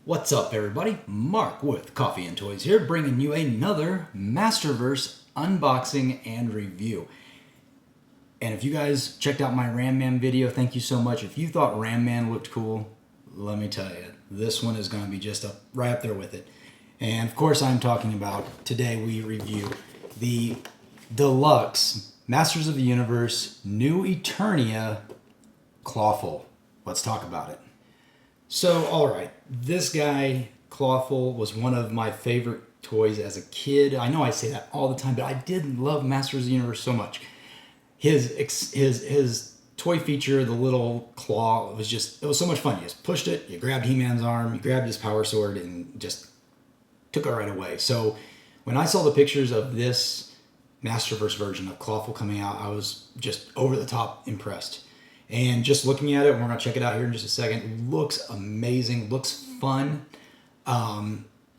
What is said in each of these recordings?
What's up, everybody? Mark with Coffee&Toys here, bringing you another MasterVerse unboxing and review. And if you guys checked out my Ram Man video, thank you so much. If you thought Ram Man looked cool, let me tell you, this one is going to be just right up there with it. And of course, I'm talking about, today we review the Deluxe Masters of the Universe New Eternia Clawful. Let's talk about it. So, alright, this guy, Clawful, was one of my favorite toys as a kid. I know I say that all the time, but I did love Masters of the Universe so much. His toy feature, the little claw, it was so much fun. You just pushed it, you grabbed He-Man's arm, you grabbed his power sword, and just took it right away. So, when I saw the pictures of this MasterVerse version of Clawful coming out, I was just over the top impressed. And just looking at it, we're going to check it out here in just a second. Looks amazing, looks fun.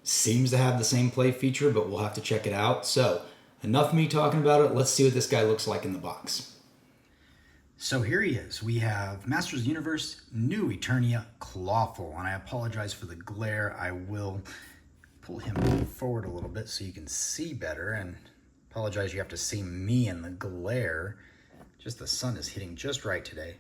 Seems to have the same play feature, but we'll have to check it out. So, enough of me talking about it. Let's see what this guy looks like in the box. So here he is. We have Masters of the Universe New Eternia Clawful. And I apologize for the glare. I will pull him forward a little bit so you can see better. And apologize you have to see me in the glare. Just the sun is hitting just right today.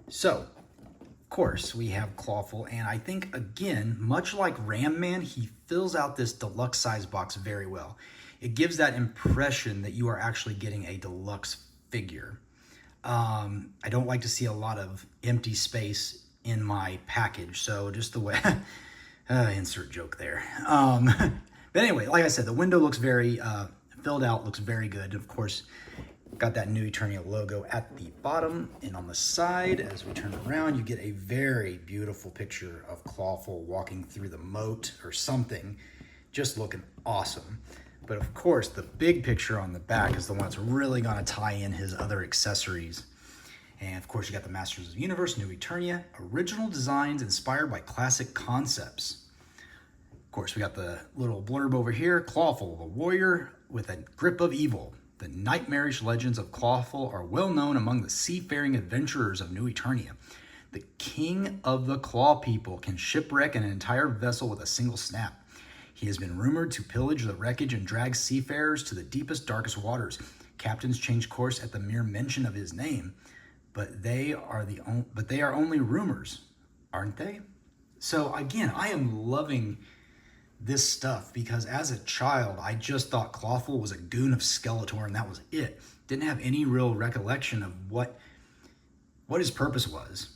So, of course, we have Clawful, and I think, again, much like Ram Man, he fills out this deluxe size box very well. It gives that impression that you are actually getting a deluxe figure. I don't like to see a lot of empty space in my package, so just the way... insert joke there. But anyway, like I said, the window looks very filled out, looks very good. Of course, got that New Eternia logo at the bottom, and on the side, as we turn around, you get a very beautiful picture of Clawful walking through the moat or something, just looking awesome. But of course, the big picture on the back is the one that's really going to tie in his other accessories. And of course, you got the Masters of the Universe New Eternia, original designs inspired by classic concepts. Of course, we got the little blurb over here, Clawful, the warrior with a grip of evil. The nightmarish legends of Clawful are well known among the seafaring adventurers of New Eternia. The king of the Claw people can shipwreck an entire vessel with a single snap. He has been rumored to pillage the wreckage and drag seafarers to the deepest, darkest waters. Captains change course at the mere mention of his name, but they are only rumors, aren't they? So again, I am loving this stuff because as a child, I just thought Clawful was a goon of Skeletor and that was it. Didn't have any real recollection of what his purpose was.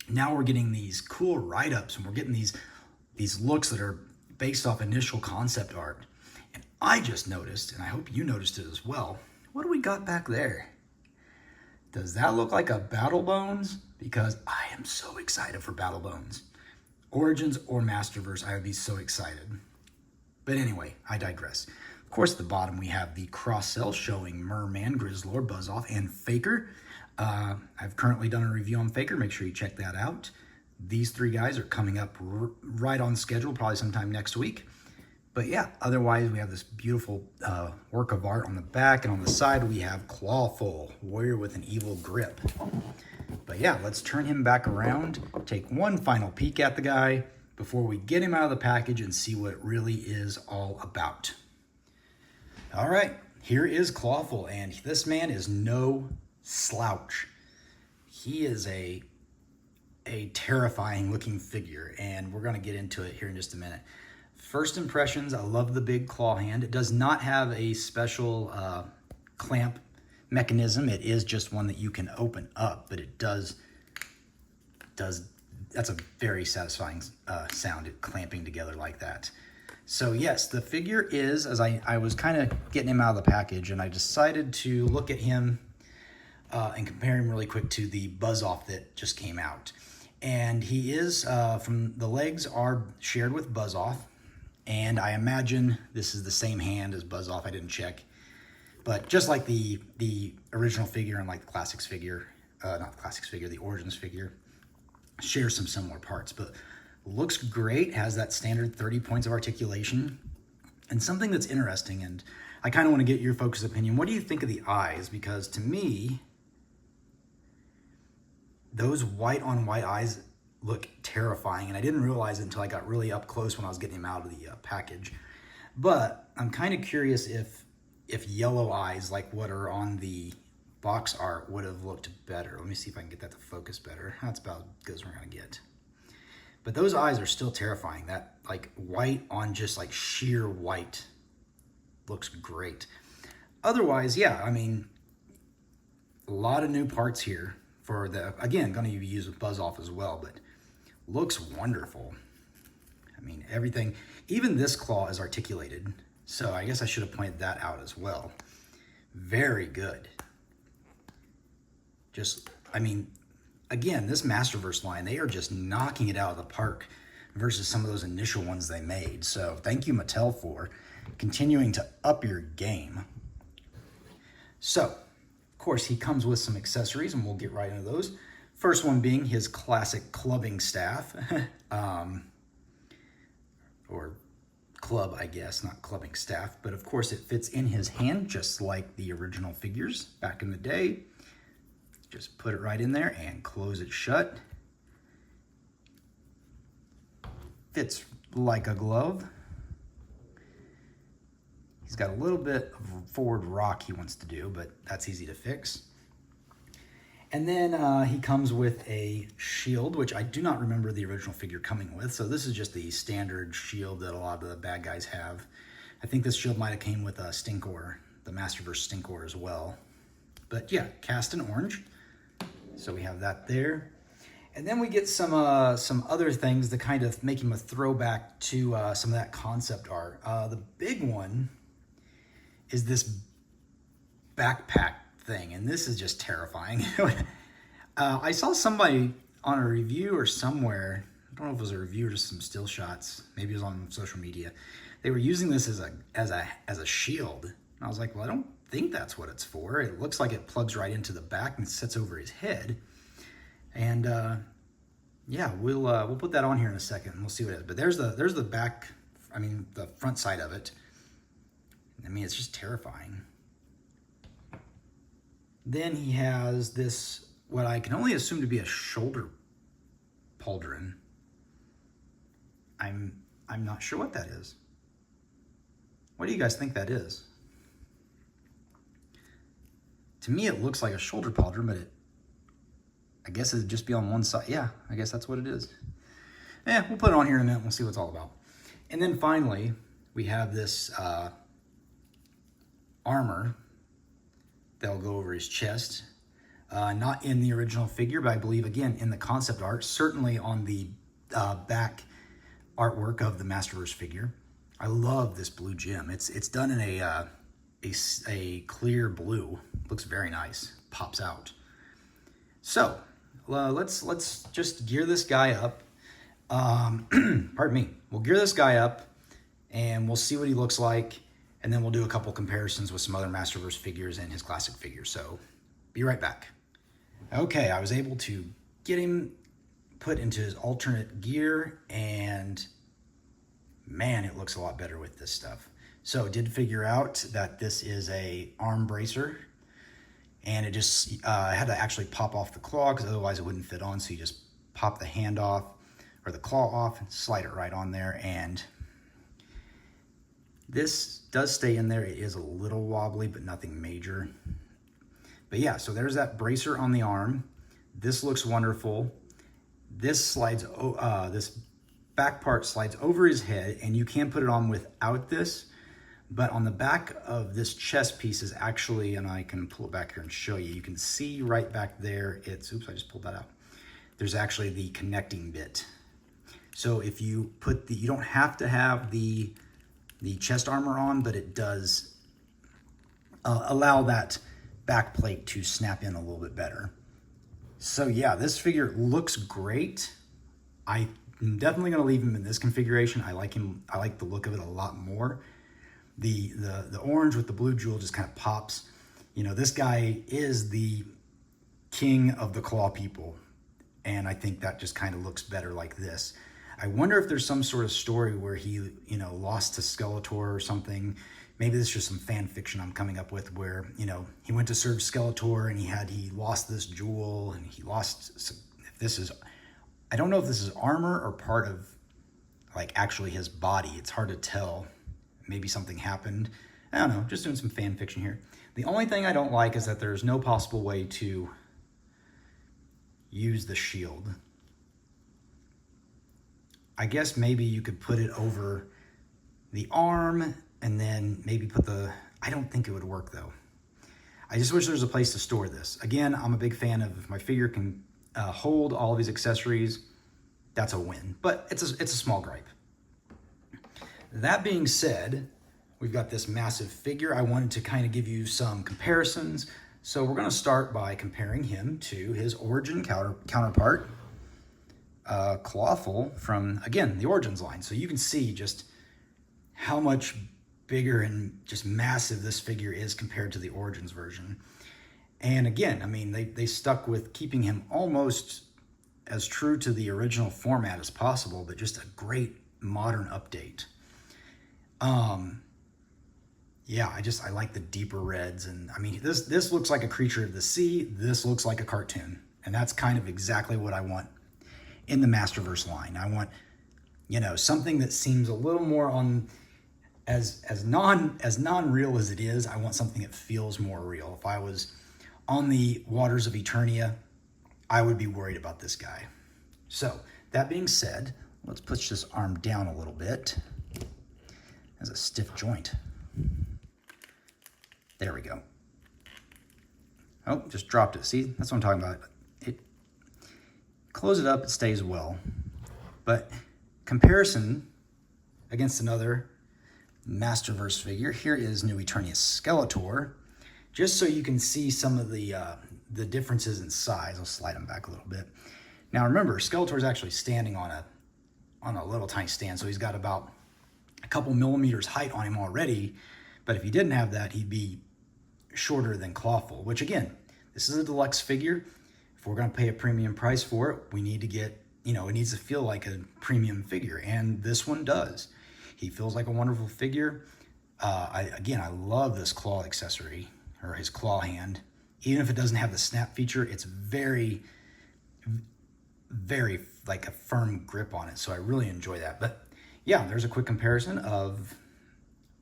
Now we're getting these cool write-ups and we're getting these looks that are based off initial concept art. And I just noticed, and I hope you noticed it as well, what do we got back there? Does that look like a Battle Bones? Because I am so excited for Battle Bones. Origins or MasterVerse, I would be so excited. But anyway, I digress. Of course, at the bottom we have the cross-sell showing Merman, Grizzlord, Buzzoff, and Faker. I've currently done a review on Faker. Make sure you check that out. These three guys are coming up right on schedule, probably sometime next week. But yeah, otherwise we have this beautiful work of art on the back, and on the side we have Clawful, warrior with an evil grip. But yeah, let's turn him back around, take one final peek at the guy before we get him out of the package and see what it really is all about. All right, here is Clawful, and this man is no slouch. He is a terrifying looking figure, and we're going to get into it here in just a minute. First impressions, I love the big claw hand. It does not have a special clamp mechanism. It is just one that you can open up, but it does that's a very satisfying sound, it clamping together like that. So yes, the figure is, as I was kind of getting him out of the package, and I decided to look at him and compare him really quick to the Buzzoff that just came out. And he is, from the legs are shared with Buzzoff, and I imagine this is the same hand as Buzzoff. I didn't check. But just like the original figure and like the Classics figure, not the Classics figure, the Origins figure, shares some similar parts. But looks great, has that standard 30 points of articulation. And something that's interesting, and I kind of want to get your folks' opinion. What do you think of the eyes? Because to me, those white on white eyes look terrifying, and I didn't realize it until I got really up close when I was getting him out of the package. But I'm kind of curious if yellow eyes like what are on the box art would have looked better. Let me see if I can get that to focus better. That's about as good as we're gonna get. But those eyes are still terrifying. That like white on just like sheer white looks great. Otherwise, yeah, I mean, a lot of new parts here for the, again, gonna be used with buzz off as well, but looks wonderful. I mean, everything, even this claw is articulated. So I guess I should have pointed that out as well. Very good. Just, I mean, again, this MasterVerse line, they are just knocking it out of the park versus some of those initial ones they made. So thank you, Mattel, for continuing to up your game. So, of course, he comes with some accessories, and we'll get right into those. First one being his classic clubbing staff. Or club, I guess, not clubbing staff. But, of course, it fits in his hand just like the original figures back in the day. Just put it right in there and close it shut. Fits like a glove. He's got a little bit of forward rock he wants to do, but that's easy to fix. And then he comes with a shield, which I do not remember the original figure coming with. So this is just the standard shield that a lot of the bad guys have. I think this shield might have came with a Stinkor, the MasterVerse Stinkor as well. But yeah, cast in orange. So we have that there. And then we get some other things that kind of make him a throwback to some of that concept art. The big one is this backpack thing, and this is just terrifying. I saw somebody on a review or somewhere, I don't know if it was a review or just some still shots, maybe it was on social media. They were using this as a shield. And I was like, well, I don't think that's what it's for. It looks like it plugs right into the back and sits over his head. And yeah, we'll put that on here in a second and we'll see what it is. But there's the back, I mean the front side of it. I mean, it's just terrifying. Then he has this, what I can only assume to be a shoulder pauldron. I'm not sure what that is. What do you guys think that is? To me, it looks like a shoulder pauldron, but I guess it'd just be on one side. Yeah, I guess that's what it is. Yeah, we'll put it on here in a minute. We'll see what it's all about. And then finally, we have this armor that'll go over his chest. Not in the original figure, but I believe, again, in the concept art, certainly on the back artwork of the MasterVerse figure. I love this blue gem. It's done in a clear blue. Looks very nice. Pops out. So let's just gear this guy up. Pardon me. We'll gear this guy up, and we'll see what he looks like, and then we'll do a couple comparisons with some other MasterVerse figures and his classic figures. So be right back. Okay, I was able to get him put into his alternate gear, and man, it looks a lot better with this stuff. So did figure out that this is a arm bracer, and it just had to actually pop off the claw because otherwise it wouldn't fit on. So you just pop the hand off or the claw off and slide it right on there, and this does stay in there. It is a little wobbly, but nothing major. But yeah, so there's that bracer on the arm. This looks wonderful. This slides, this back part slides over his head, and you can put it on without this. But on the back of this chest piece is actually, and I can pull it back here and show you, you can see right back there, it's, oops, I just pulled that out. There's actually the connecting bit. So if you put the, you don't have to have the chest armor on, but it does allow that back plate to snap in a little bit better. So yeah, this figure looks great. I'm definitely gonna leave him in this configuration. I like him, I like the look of it a lot more. The orange with the blue jewel just kind of pops. You know, this guy is the king of the claw people, and I think that just kind of looks better like this. I wonder if there's some sort of story where he, you know, lost to Skeletor or something. Maybe this is just some fan fiction I'm coming up with where, you know, he went to serve Skeletor and he lost this jewel and he lost, if this is I don't know if this is armor or part of like actually his body. It's hard to tell. Maybe something happened. I don't know, just doing some fan fiction here. The only thing I don't like is that there's no possible way to use the shield. I guess maybe you could put it over the arm and then maybe put the, I don't think it would work though. I just wish there was a place to store this. Again, I'm a big fan of if my figure can hold all of these accessories, that's a win. But it's a small gripe. That being said, we've got this massive figure. I wanted to kind of give you some comparisons. So we're gonna start by comparing him to his Origin counterpart, Clawful from, again, the Origins line. So you can see just how much bigger and just massive this figure is compared to the Origins version. And again, I mean, they stuck with keeping him almost as true to the original format as possible, but just a great modern update. Yeah, I like the deeper reds. And I mean, this looks like a creature of the sea. This looks like a cartoon. And that's kind of exactly what I want in the MasterVerse line. I want, you know, something that seems a little more on, as non-real as it is, I want something that feels more real. If I was on the waters of Eternia, I would be worried about this guy. So that being said, let's push this arm down a little bit. Has a stiff joint. There we go. Oh, just dropped it. See, that's what I'm talking about. Close it up, it stays well. But comparison against another MasterVerse figure, here is New Eternia Skeletor. Just so you can see some of the differences in size. I'll slide them back a little bit. Now remember, Skeletor is actually standing on a little tiny stand, so he's got about a couple millimeters height on him already. But if he didn't have that, he'd be shorter than Clawful, which again, this is a deluxe figure. If we're going to pay a premium price for it, we need to get, you know, it needs to feel like a premium figure, and this one does. He feels like a wonderful figure. Again, I love this claw accessory, or his claw hand. Even if it doesn't have the snap feature, it's very, very like a firm grip on it, so I really enjoy that. But yeah, there's a quick comparison of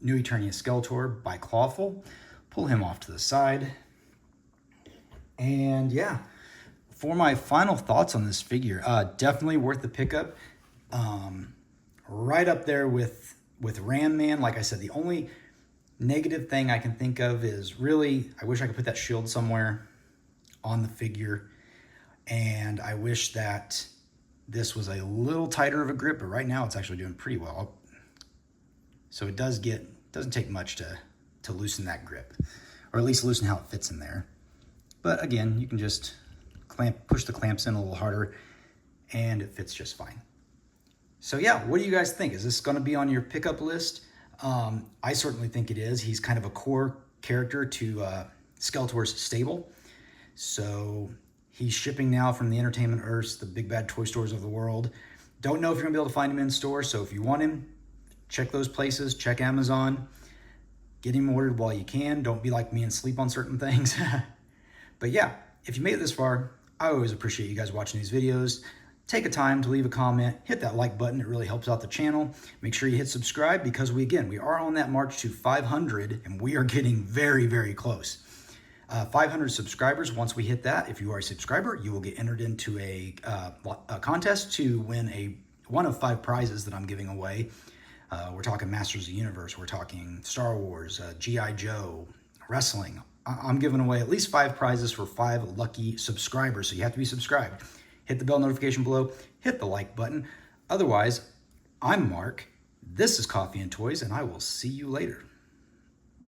New Eternia Skeletor by Clawful. Pull him off to the side. And yeah, for my final thoughts on this figure, definitely worth the pickup. Right up there with Ram Man. Like I said, the only negative thing I can think of is really, I wish I could put that shield somewhere on the figure. And I wish that this was a little tighter of a grip, but right now it's actually doing pretty well. So it doesn't take much to loosen that grip, or at least loosen how it fits in there. But again, you can just push the clamps in a little harder and it fits just fine. So yeah, what do you guys think? Is this going to be on your pickup list? I certainly think it is. He's kind of a core character to Skeletor's stable. So he's shipping now from the Entertainment Earths, the big bad toy stores of the world. Don't know if you're going to be able to find him in store, so if you want him, check those places, check Amazon. Get him ordered while you can. Don't be like me and sleep on certain things. But yeah, if you made it this far, I always appreciate you guys watching these videos. Take a time to leave a comment, hit that like button. It really helps out the channel. Make sure you hit subscribe because we are on that march to 500 and we are getting very, very close. 500 subscribers. Once we hit that, if you are a subscriber, you will get entered into a contest to win one of 5 prizes that I'm giving away. We're talking Masters of the Universe. We're talking Star Wars, G.I. Joe, wrestling. I'm giving away at least 5 prizes for 5 lucky subscribers. So you have to be subscribed. Hit the bell notification below. Hit the like button. Otherwise, I'm Mark. This is Coffee and Toys, and I will see you later.